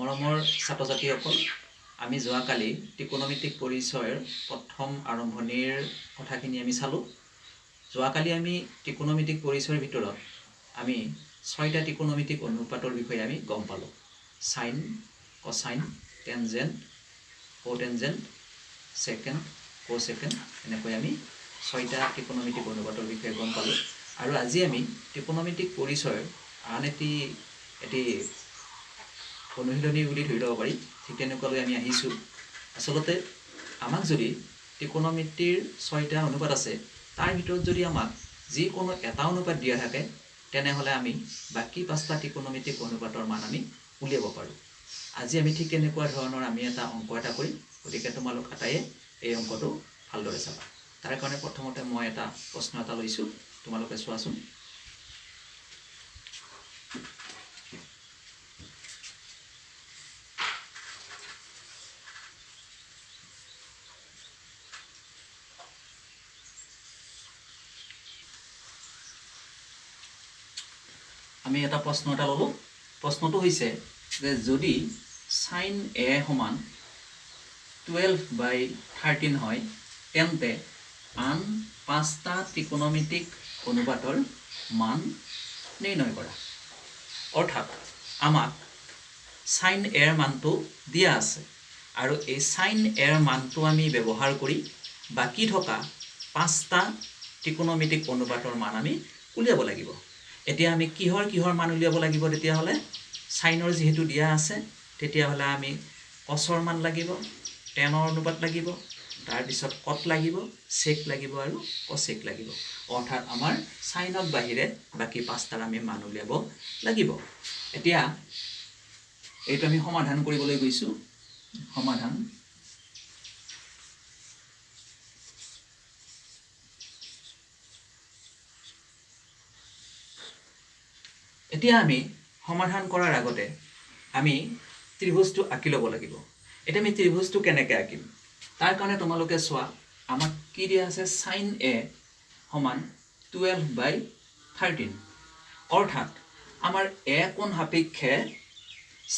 মৰমৰ ছাত্ৰ ছাত্ৰীসকল, আমি যোৱাকালি ত্ৰিকোণমিতিক পৰিচয়ৰ প্ৰথম আৰম্ভণিৰ কথাখিনি আমি চালোঁ। যোৱাকালি আমি ত্ৰিকোণমিতিক পৰিচয়ৰ ভিতৰত আমি 6টা ত্ৰিকোণমিতিক অনুপাতৰ বিষয়ে আমি গম পালোঁ। সাইন, কসাইন, টেনজেণ্ট, কোটেনজেণ্ট, সেকেণ্ড, কোছেকেণ্ড, এনেকৈ আমি 6টা ত্ৰিকোণমিতিক অনুপাতৰ বিষয়ে গম পালোঁ। আৰু আজি আমি ত্ৰিকোণমিতিক পৰিচয়ৰ আন এটি অনুশীলনী বুলি ধৰি ল'ব পাৰি। ঠিক তেনেকুৱালৈ আমি আহিছোঁ। আচলতে আমাক যদি ত্ৰিকোণমিতিৰ 6টা অনুপাত আছে, তাৰ ভিতৰত যদি আমাক যিকোনো এটা অনুপাত দিয়া থাকে, তেনেহ'লে আমি বাকী 5টা ত্ৰিকোণমিতিক অনুপাতৰ মান আমি উলিয়াব পাৰোঁ। আজি আমি ঠিক তেনেকুৱা ধৰণৰ আমি এটা অংক এটা কৰিম। গতিকে তোমালোক আটাইয়ে এই অংকটো ভালদৰে চাবা। তাৰ কাৰণে প্ৰথমতে মই এটা প্ৰশ্ন এটা লৈছোঁ, তোমালোকে চোৱাচোন। আমি এটা প্ৰশ্ন এটা ল'লোঁ। প্ৰশ্নটো হৈছে যে যদি সাইন এ সমান 12/13 হয়, তেন্তে আন 5টা ত্ৰিকোণমিতিক অনুপাতৰ মান নিৰ্ণয় কৰা। অৰ্থাৎ আমাক সাইন এৰ মানটো দিয়া আছে আৰু এই সাইন এৰ মানটো আমি ব্যৱহাৰ কৰি বাকী থকা 5টা ত্ৰিকোণমিতিক অনুপাতৰ মান আমি উলিয়াব লাগিব। এতিয়া আমি কিহৰ মান উলিয়াব লাগিব? তেতিয়াহ'লে সাইনৰ যিহেতু দিয়া আছে, তেতিয়াহ'লে আমি কছৰ মান লাগিব, টেনৰ অনুপাত লাগিব, তাৰপিছত কট লাগিব, চেক লাগিব আৰু কচেক লাগিব। অৰ্থাৎ আমাৰ সাইনক বাহিৰে বাকী 5টাৰ আমি মান উলিয়াব লাগিব। এতিয়া এইটো আমি সমাধান কৰিবলৈ গৈছোঁ। সমাধান। এতিয়া আমি সমাধান কৰাৰ আগতে আমি ত্ৰিভুজটো আঁকি ল'ব লাগিব। এতিয়া আমি ত্ৰিভুজটো কেনেকৈ আঁকিম? তাৰ কাৰণে তোমালোকে চোৱা, আমাক কি দিয়া আছে? সাইন এ সমান 12/13। অৰ্থাৎ আমাৰ এ কোণ সাপেক্ষে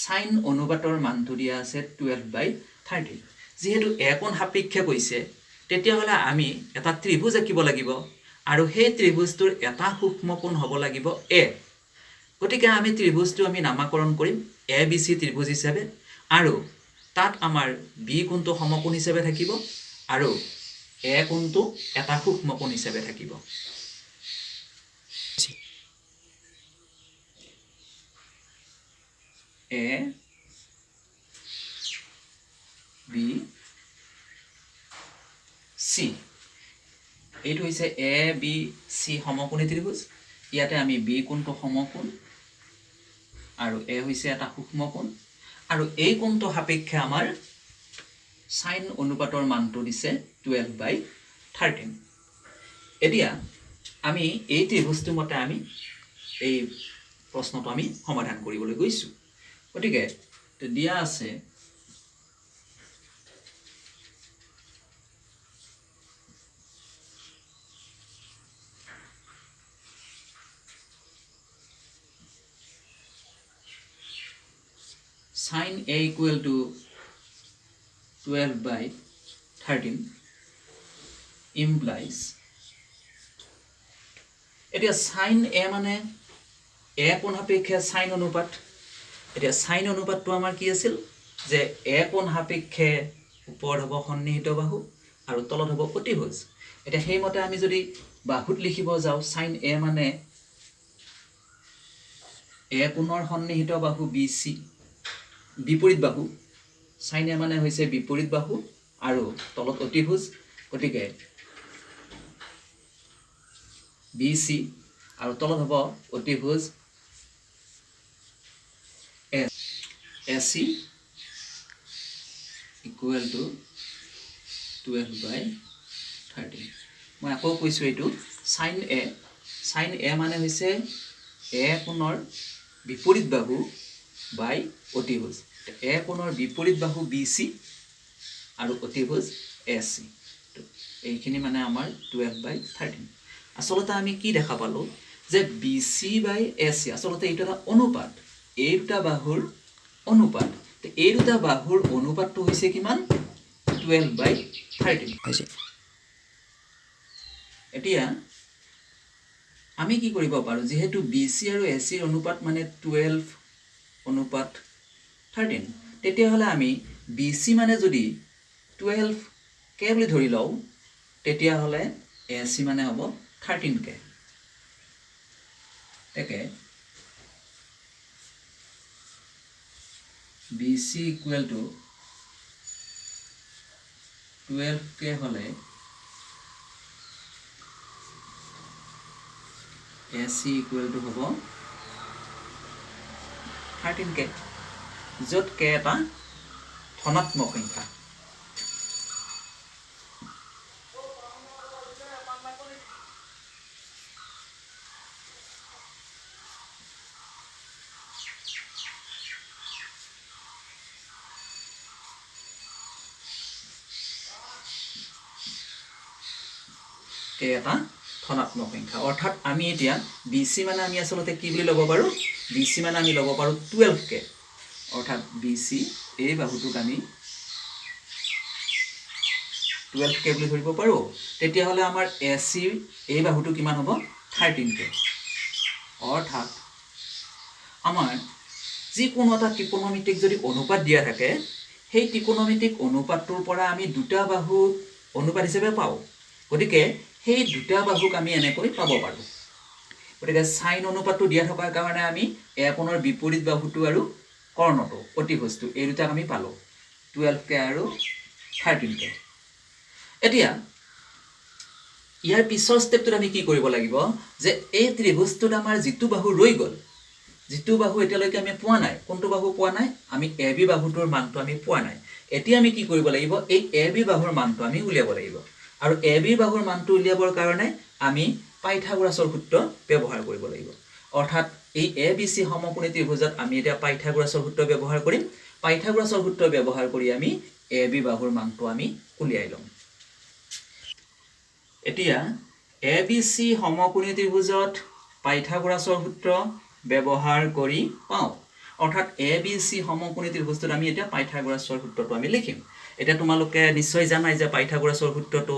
সাইন অনুপাতৰ মানটো দিয়া আছে 12/13। যিহেতু এ কোণ সাপেক্ষে কৈছে, তেতিয়াহ'লে আমি এটা ত্ৰিভুজ আঁকিব লাগিব আৰু সেই ত্ৰিভুজটোৰ এটা সূক্ষ্ম কোণ হ'ব লাগিব এ। গতিকে আমি ত্ৰিভুজটো আমি নামাকৰণ কৰিম ABC ত্ৰিভুজ হিচাপে, আৰু তাত আমাৰ বি কোণটো সমকোণ হিচাপে থাকিব আৰু এ কোণটো এটা সূক্ষ্ম কোণ হিচাপে থাকিব। এ বি চি, এইটো হৈছে এ বি চি সমকোণী ত্ৰিভুজ। ইয়াতে আমি বি কোণটো সমকোণ আৰু এ হৈছে এটা সূক্ষ্ম কোণ, আৰু এই কোণটো সাপেক্ষে আমাৰ সাইন অনুপাতৰ মানটো দিছে 12/13। এতিয়া আমি এই ত্ৰিভুজটো মতে আমি এই প্ৰশ্নটো আমি সমাধান কৰিবলৈ গৈছোঁ। গতিকে দিয়া আছে sine A equal to 12/13 implies. এতিয়া সাইন এ মানে এ কোণ সাপেক্ষে সাইন অনুপাত। এতিয়া সাইন অনুপাতটো আমাৰ কি আছিল? যে এ কোণ সাপেক্ষে ওপৰত হ'ব সন্নিহিত বাহু আৰু তলত হ'ব অতিভুজ। এতিয়া সেইমতে আমি যদি বাহুত লিখিব যাওঁ, সাইন এ মানে এ কোণৰ সন্নিহিত বাহু BC, বিপৰীত বাহু। সাইন এ মানে হৈছে বিপৰীত বাহু আৰু তলত অতিভুজ। গতিকে BC আৰু তলত হ'ব অতিভুজ AC ইকুৱেল টু 12/13। মই আকৌ কৈছোঁ, এইটো সাইন এ মানে হৈছে এ কোণৰ বিপৰীত বাহু বাই অতিভুজ। এ কোণৰ বিপৰীত বাহু BC আৰু অতিভুজ AC। এইখিনি মানে আমাৰ 12/13। আচলতে আমি কি দেখা পালোঁ? যে BC/AC, আচলতে এইটো এটা অনুপাত, এই দুটা বাহুৰ অনুপাত। এই দুটা বাহুৰ অনুপাতটো হৈছে কিমান 12/13 হৈছে এতিয়া আমি কি কৰিব পাৰো যেহেতু BC আৰু AC ৰ অনুপাত মানে 12/13 তেতিয়া হলে আমি BC মানে যদি 12 কে বুলি ধৰি লও তেতিয়া হলে AC মানে হ'ব 13 কে একে BC equal to 12 কে হলে AC equal to হ'ব 13 কে যত কে এটা ধনাত্মক সংখ্যা কে এটা ধনাত্মক সংখ্যা অৰ্থাৎ আমি এতিয়া BC মানে আমি আসলতে কি বুলি লব পাৰো BC মানে আমি লব পাৰো 12 কে অৰ্থাৎ BC এই বাহুটোক আমি 12 কে বুলি ধৰিব পাৰো তেতিয়া হলে আমাৰ AC এই বাহুটো কিমান হ'ব 13 কে অৰ্থাৎ আমাৰ যি কোনো এটা ত্ৰিকোণমিতিক যদি অনুপাত দিয়া থাকে সেই ত্ৰিকোণমিতিক অনুপাতটোৰ পৰা আমি দুটা বাহু অনুপাত হিচাপে পাও গতিকে সেই দুটা বাহুক আমি এনেকৈ পাব পাৰো গতিকে সাইন অনুপাতটো দিয়া থকাৰ কাৰণে আমি এ কোণৰ বিপৰীত বাহুটো আৰু কৰ্ণটো অতিভুজটো এই দুটাক আমি পালো 12 কে আৰু 13 কে এতিয়া ইয়াৰ পিছৰ স্টেপটোত আমি কি কৰিব লাগিব যে এই ত্ৰিভুজটোত আমাৰ যিটো বাহু ৰৈ গল যিটো বাহু এতিয়ালৈকে আমি পোৱা নাই কোনটো বাহু পোৱা নাই আমি AB বাহুটোৰ মানটো আমি পোৱা নাই এতিয়া আমি কি কৰিব লাগিব এই AB বাহুৰ মানটো আমি উলিয়াব লাগিব আৰু AB বাহুৰ মানটো উলিয়াবৰ কাৰণে আমি পাইথাগোৰাছৰ সূত্ৰ ব্যৱহাৰ কৰিব লাগিব অৰ্থাৎ এই ABC সমকোণী ত্ৰিভুজত আমি এতিয়া পাইথাগোৰাছৰ সূত্ৰ ব্যৱহাৰ কৰিম পাইথাগোৰাছৰ সূত্ৰ ব্যৱহাৰ কৰি আমি AB বাহুৰ মানটো আমি উলিয়াই লম এতিয়া ABC সমকোণী ত্ৰিভুজত পাইথাগোৰাছৰ সূত্ৰ ব্যৱহাৰ কৰি পাও অৰ্থাৎ ABC সমকোণী ত্ৰিভুজত আমি এতিয়া পাইথাগোৰাছৰ সূত্ৰটো আমি লিখিম এটা তোমালোকে নিশ্চয় জানাই যে পাইথাগোৰাছৰ সূত্ৰটো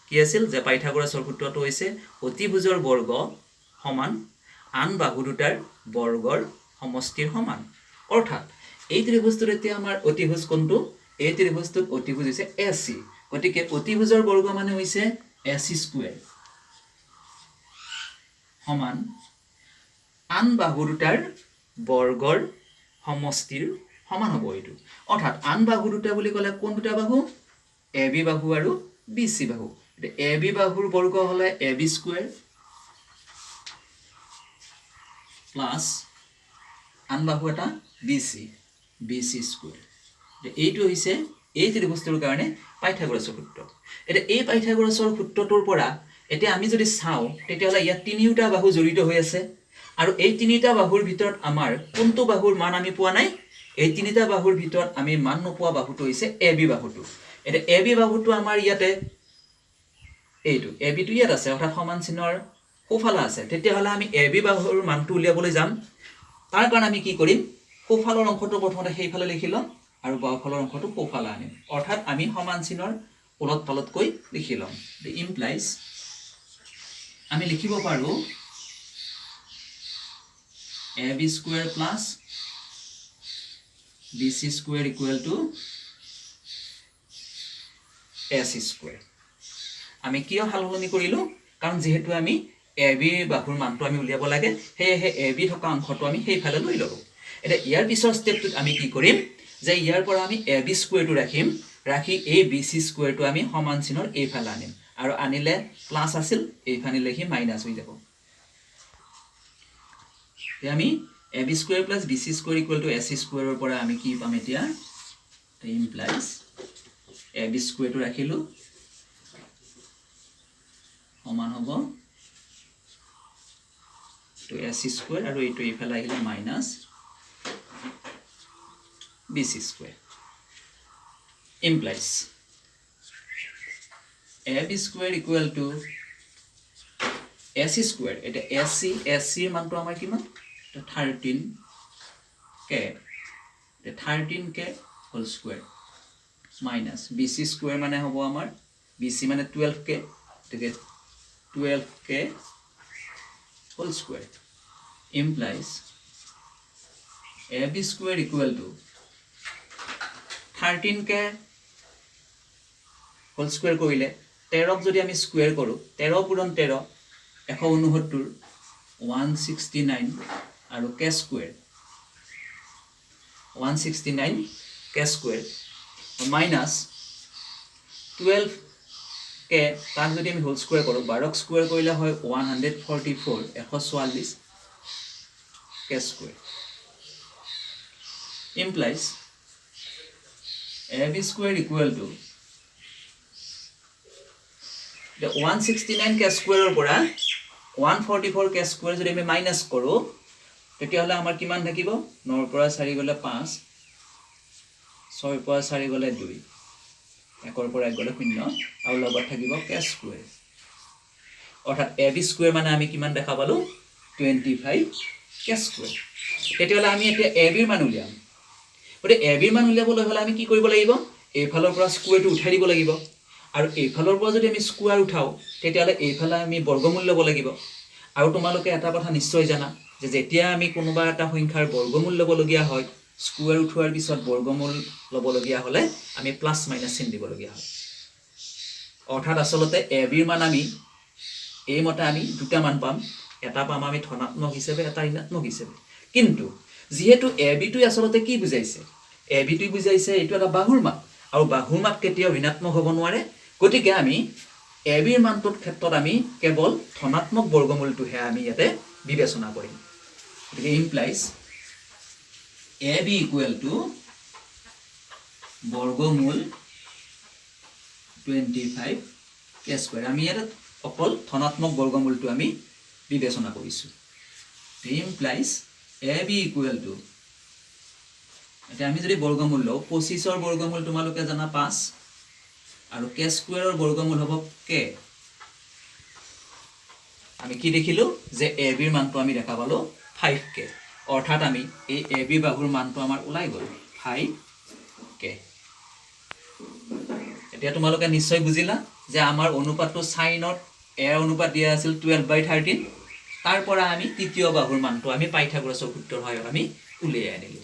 কি আছিল যে পাইথাগোৰাছৰ সূত্ৰটো হৈছে অতিভুজৰ বৰ্গ সমান আন বাহু দুটাৰ বৰ্গৰ সমষ্টিৰ সমান অৰ্থাৎ এই ত্ৰিভুজটোত এতিয়া আমাৰ অতিভুজ কোনটো এই ত্ৰিভুজটোত অতিভুজ হৈছে AC গতিকে অতিভুজৰ বৰ্গ মানে হৈছে AC স্কয়াৰ সমান আন বাহু দুটাৰ বৰ্গৰ সমষ্টিৰ সমান হ'ব এইটো অৰ্থাৎ আন বাহু দুটা বুলি ক'লে কোন দুটা বাহু AB বাহু আৰু BC বাহু AB বাহুৰ বৰ্গ হলে AB স্কয়াৰ প্লাস আন বাহু এটা BC স্কয়াৰ এইটো হৈছে এই ত্ৰিভুজটোৰ কাৰণে পাইথাগোৰাছৰ সূত্ৰ এটা এই পাইথাগোৰাছৰ সূত্ৰটোৰ পৰা এতিয়া আমি যদি চাও তেতিয়া হলে ইয়াত তিনিটা বাহু জড়িত হৈ আছে আৰু এই তিনিটা বাহুৰ ভিতৰত আমাৰ কোনটো বাহুৰ মান আমি পোৱা নাই এই তিনিটা বাহুৰ ভিতৰত আমি মান নোপোৱা বাহুটো হৈছে AB বাহুটো এটা AB বাহুটো আমাৰ ইয়াতে এইটো AB টো ইয়াত আছে অৰ্থাৎ সমান চিহ্নৰ সোঁফালে আছে তেতিয়া হলে আমি AB বাহুৰ মানটো উলিয়াবলৈ যাম তাৰ কাৰণে আমি কি কৰিম সোঁফালৰ অংশটো প্ৰথমতে সেইফালে লিখি লম আৰু বাওঁফালৰ অংশটো সোঁফালে আনিম অৰ্থাৎ আমি সমান চিহ্নৰ উলট পালটকৈ লিখি লম the implies আমি লিখিব পাৰো AB square plus BC square equal to AC square আমি কিয় হালসলনি কৰিলো কাৰণ যেহেতু আমি AB বাহুৰ মানটো আমি উলিয়াব লাগে হেহে AB থকা অংশটো আমি সেইফালে লৈ ললো এটা ইয়াৰ পিছৰ স্টেপটোত আমি কি কৰিম যে ইয়াৰ পৰা আমি AB স্কয়াৰটো ৰাখিম ৰাখি এই BC স্কয়াৰটো আমি সমান চিহ্নৰ এইফালে আনিম আৰু আনিলে প্লাস আছিল এইফালে লিখি মাইনাস হৈ যাব তে আমি AB square plus BC square equal to AC square পৰা আমি কি পাম এতিয়া তে implies AB square টো ৰাখিলো সমান হ'ব to AC square আৰু এইটো ইফালে আহিলে minus BC square implies AB square equal to AC square এটা AC এর মানটো আমাৰ কিমান 13 কে 13k whole square minus BC square মানে হ'ব আমাৰ BC মানে 12k গতিকে 12k whole square implies AB square equal to 13k whole square কৰিলে 13ক যদি আমি স্কোয়াৰ কৰো 13 পূৰণ 13 169 169 আৰু k square 169 k square minus 12k তাক যদি আমি হোল স্কোয়াৰ কৰো 12ক স্কোয়াৰ কৰিলে হয় 144 144 k square implies AB square equal to the 169 k square পৰা 144 k square যদি আমি মাইনাস কৰো তেতিয়া হলে আমাৰ কিমান থাকিব 9 পৰা 4 গলে 5 6 পৰা 4 গলে 2 1 পৰা 1 গলে 0 আৰু লগত থাকিব k square অৰ্থাৎ AB square মানে আমি কিমান দেখা পালো 25 k square তেতিয়া হলে আমি এতিয়া AB ৰ মান উলিয়াম ওৰে AB ৰ মান উলিয়াবলৈ হলে আমি কি কৰিব লাগিব এইফালৰ পৰা স্কোয়াৰটো উঠাই দিব লাগিব আৰু এইফালৰ পৰা যদি আমি স্কোয়াৰ উঠাও তেতিয়া হলে এইফালে আমি বৰ্গমূল ল'ব লাগিব আৰু তোমালোকে এটা কথা নিশ্চয় জানা যে যেতিয়া আমি কোনোবা এটা সংখ্যাৰ বৰ্গমূল ল'ব লগিয়া হয় স্কোয়াৰ উঠোৱাৰ পিছত বৰ্গমূল ল'ব লগিয়া হলে আমি প্লাস মাইনাস চিন দিব লগিয়া হয় অৰ্থাৎ আসলতে AB ৰ মান আমি এই মতে আমি দুটা মান পাম এটা পাম আমি ধনাত্মক হিচাপে এটা ঋণাত্মক হিচাপে কিন্তু যেহেতু AB টো আসলতে কি বুজাইছে AB টো বুজাইছে এটো এটা বাহুৰ মাপ আৰু বাহুৰ মাপ কেতিয়াও ঋণাত্মক হ'ব নোৱাৰে গতিকে আমি AB ৰ মানটোৰ ক্ষেত্ৰত আমি কেৱল ধনাত্মক বৰ্গমূলটোহে আমি ইয়াতে বিবেচনা কৰিম গতিকে implies AB equal to বৰ্গমূল 25 k স্কয়াৰ আমি ইয়াত অকল ধনাত্মক বৰ্গমূলটো আমি বিবেচনা কৰিছো implies AB equal to এটা আমি যদি বৰ্গমূল লও 25 ৰ বৰ্গমূল তোমালোকে জানা 5 আৰু k স্কয়াৰৰ বৰ্গমূল হ'ব k আমি কি দেখিলো যে AB ৰ মানটো আমি দেখা পালো 5k অৰ্থাৎ আমি এই AB বাহুৰ মানটো আমাৰ ওলাই গল 5k এতিয়া তোমালোকে নিশ্চয় বুজিলা যে আমাৰ অনুপাতটো সাইনত a অনুপাত দিয়া আছিল 12/13 তাৰ পৰা আমি তৃতীয় বাহুৰ মানটো আমি পাইথাগোৰাছৰ সূত্ৰৰ সহায়ত আমি উলিয়াই আনিলো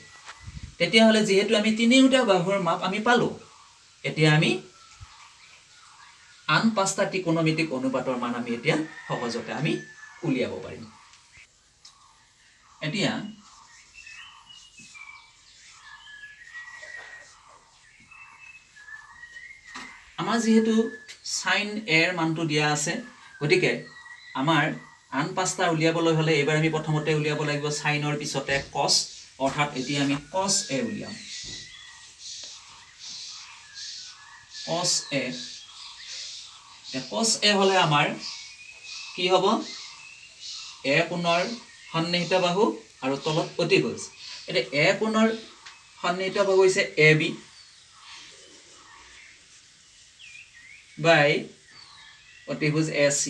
তেতিয়া হলে যেহেতু আমি তিনিটা বাহুৰ মাপ আমি পালো এতিয়া আমি আন পাঁচটা ত্ৰিকোণমিতিক অনুপাতৰ মান আমি এতিয়া সহজতে আমি উলিয়াব পাৰিম এতিয়া আমাৰ যেহেতু sin a ৰ মানটো দিয়া আছে গতিকে আমাৰ আন পাঁচটা উলিয়াবলৈ হলে এবাৰ আমি প্ৰথমতে উলিয়াব লাগিব sin ৰ পিছতে cos অৰ্থাৎ এতিয়া আমি cos a উলিয়াম cos a cos a হলে আমাৰ কি হ'ব a কোণৰ সন্নিহিত বাহু আৰু তলত অতিভুজ এতিয়া a কোণৰ সন্নিহিত বাহু হৈছে AB by অতিভুজ AC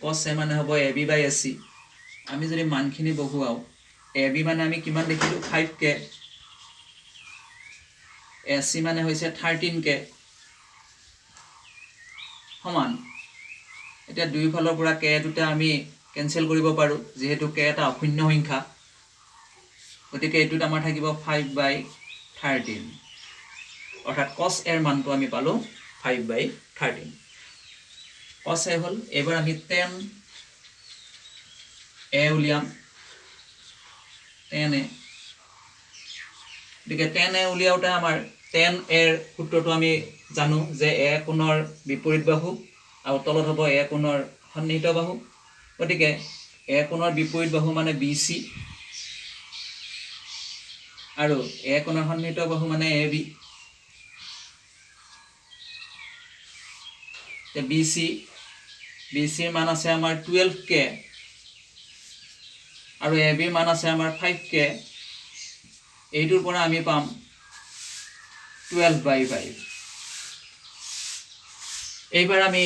cos a মানে হ'ব AB by AC আমি যদি মানখিনি বহুৱাও AB মানে আমি কিমান দেখিলো 5k AC মানে হৈছে 13k সমান এটা দুই ফালৰ পৰা k দুটা আমি কেনসেল কৰিব পাৰো যেহেতু k এটা অশূন্য সংখ্যা গতিকে এটোত আমাৰ থাকিব 5/13 অৰ্থাৎ cos a ৰ মানটো আমি পালো 5/13 cos a হল এবাৰ আমি tan a উলিয়াম tan a গতিকে tan a উলিয়াওতে আমাৰ tan a ৰ সূত্ৰটো আমি জানো যে a কোণৰ বিপৰীত বাহু আৰু তলত হ'ব a কোণৰ সন্নিহিত বাহু গতিকে a কোণৰ বিপৰীত বাহু মানে BC আৰু a কোণৰ সন্নিহিত বাহু মানে AB তে BC ৰ মান আছে আমাৰ 12k আৰু AB ৰ মান আছে আমাৰ 5k এইটোৰ পৰা আমি পাম 12/5 এইবাৰ আমি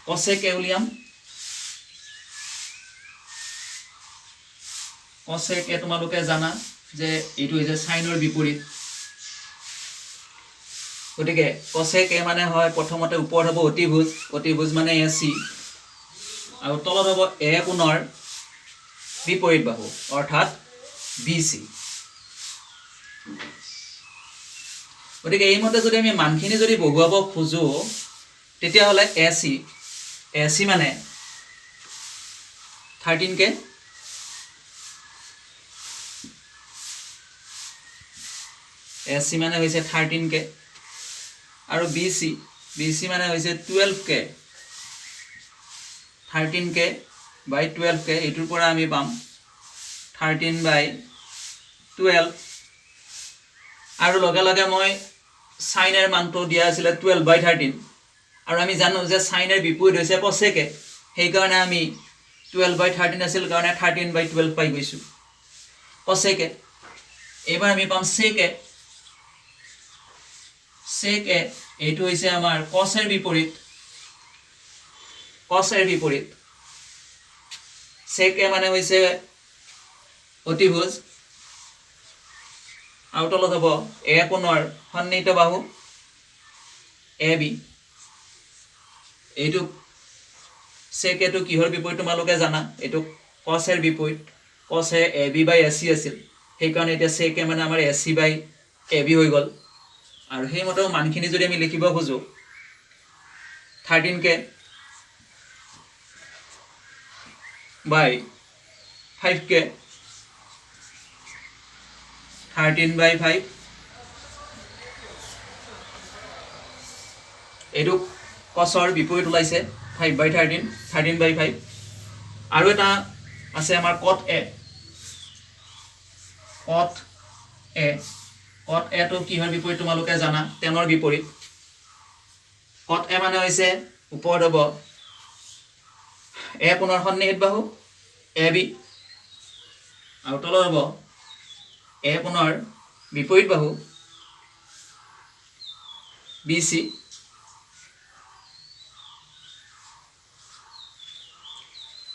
cos a কে উলিয়াম cos a কে তোমালোকে জানা যে এইটো হৈছে সাইনৰ বিপৰীত গতিকে cosec a মানে হয় প্ৰথমতে ওপৰত হ'ব অতিভুজ মানে AC আৰু তলত হ'ব a কোণৰ বিপৰীত বাহু অৰ্থাৎ BC গতিকে এই মতে যদি আমি মানখিনি যদি বহুৱাব খুজো তেতিয়া হলে AC মানে 13k AC মানে হৈছে 13k আৰু BC মানে হৈছে 12k 13k by 12k এটোৰ পৰা আমি পাম 13 by 12 আৰু লগে লগে মই সাইনৰ মানটো দিয়া আছিল 12 by 13 আৰু আমি জানো যে সাইনৰ বিপৰীত হৈছে cosec সেই কাৰণে আমি 12 by 13 আছিল কাৰণে 13 by 12 পাই গৈছো cosec এবাৰ আমি পাম sec এইটো হৈছে আমাৰ cos এৰ বিপৰীত sec মানে হৈছে অতিভুজ আৰু তলত হ'ব a কোণৰ সন্নিহিত বাহু AB এইটো sec এটো কিহৰ বিপৰীত তোমালোকে জানা এইটো cos এৰ বিপৰীত cos A AB by AC আছিল সেই কাৰণে এটা sec মানে আমাৰ AC by AB হৈ গল আৰু সেই মতে মানখিনি যদি আমি লিখিব খুজো 13k by 5k 13 by 5 এইটো cosৰ বিপৰীত ওলাইছে 5 by 13 by 5 আৰু এটা আছে আমাৰ cot a তো কিহৰ বিপৰীত তোমালোকে জানা 10 ৰ বিপৰীত cot a মানে হৈছে ওপৰত হ'ব a কোণৰ সন্নিহিত বাহু AB আৰু তলত হ'ব a কোণৰ বিপৰীত বাহু BC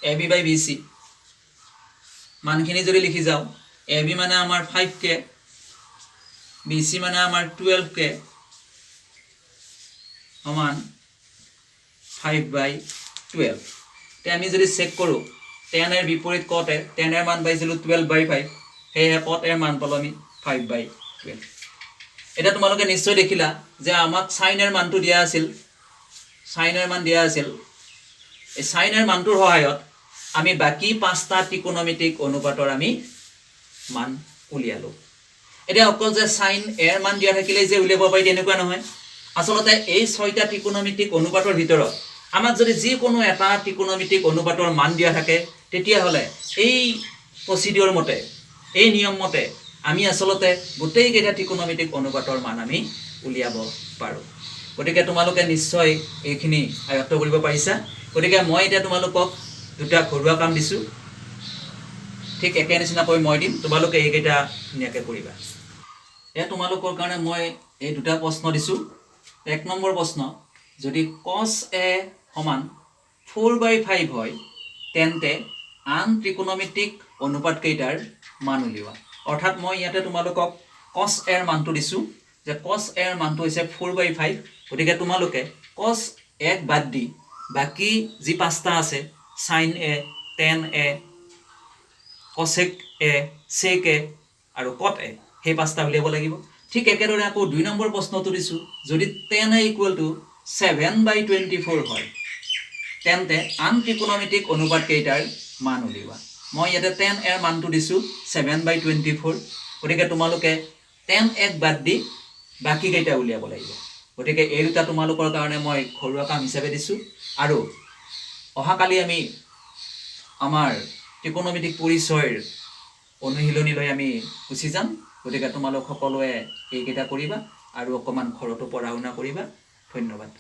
AB by BC মানখিনি যদি লিখি যাও AB মানে আমাৰ 5k BC মানে আমাৰ 12k সমান 5 by 12 তে আমি যদি চেক কৰো 10 এৰ বিপৰীত cot এ 10 এর মান পাইছিলো 12 by 5 হেয়ে cot এর মান পালো আমি 5 by 12 এটা তোমালোকে নিশ্চয় দেখিলা যে আমাক sin এর মানটো দিয়া আছিল sin এর মান দিয়া আছিল এই sin এর মানটোৰ সহায়ত আমি বাকি পাঁচটা ত্ৰিকোণমিতিক অনুপাতৰ আমি মান উলিয়ালো এটা অকল যে sin এৰ মান দিয়া থাকিলে যে উলিয়াব পাৰি তেনেকুৱা নহয় আসলতে এই ছয়টা ত্ৰিকোণমিতিক অনুপাতৰ ভিতৰত আমাক যদি যে কোনো এটা ত্ৰিকোণমিতিক অনুপাতৰ মান দিয়া থাকে তেতিয়া হলে এই প্ৰসিডিউৰ মতে এই নিয়ম মতে আমি আসলতে গোটেই কেইটা ত্ৰিকোণমিতিক অনুপাতৰ মান আমি উলিয়াব পাৰো গতিকে তোমালোকে নিশ্চয় এইখিনি আয়ত্ত কৰিব পাৰিছা গতিকে মই এটা তোমালোকক দুটা ঘৰুৱা কাম দিছো ঠিক একে নিচিনাকৈ মই দিম তোমালোকে এইকেইটা নিয়াকে কৰিবা এ তোমালোকৰ কাৰণে মই এই দুটা প্ৰশ্ন দিছো এক নম্বৰ প্ৰশ্ন যদি cos a সমান 4 by 5 হয় তেন্তে আন ত্ৰিকোণমিতিক অনুপাত কেইটাৰ মান উলিওৱা অৰ্থাৎ মই ইয়াতে তোমালোকক cos a এৰ মানটো দিছো যে cos a এৰ মানটো হৈছে 4 by 5 গতিকে তোমালোকে cos a বাদ দি বাকি যি পাঁচটা আছে sin a tan a cosec a sec a আৰু cot a সেই পাঁচটা উলিয়াব লাগিব ঠিক একেদৰে আকৌ দুই নম্বৰ প্ৰশ্নটো দিছো যদি tan a = 7 by 24 হয় তেন্তে আন ত্ৰিকোণমিতিক অনুপাত কেইটাৰ মান উলিওৱা মই ইয়াতে tan a এৰ মানটো দিছো 7 by 24 গতিকে তোমালোকে tan a বাদ দি বাকি কেইটা উলিয়াব লাগিব গতিকে এই দুটা তোমালোকৰ কাৰণে মই ঘৰুৱা কাম হিচাপে দিছো আৰু অহাকালি আমি আমাৰ ত্ৰিকোণমিতিক পৰিচয়ৰ অনুশীলনীলৈ আমি গুচি যাম গতিকে তোমালোক সকলোৱে এইকেইটা কৰিবা আৰু অকমান ঘৰতো পঢ়া শুনা কৰিবা ধন্যবাদ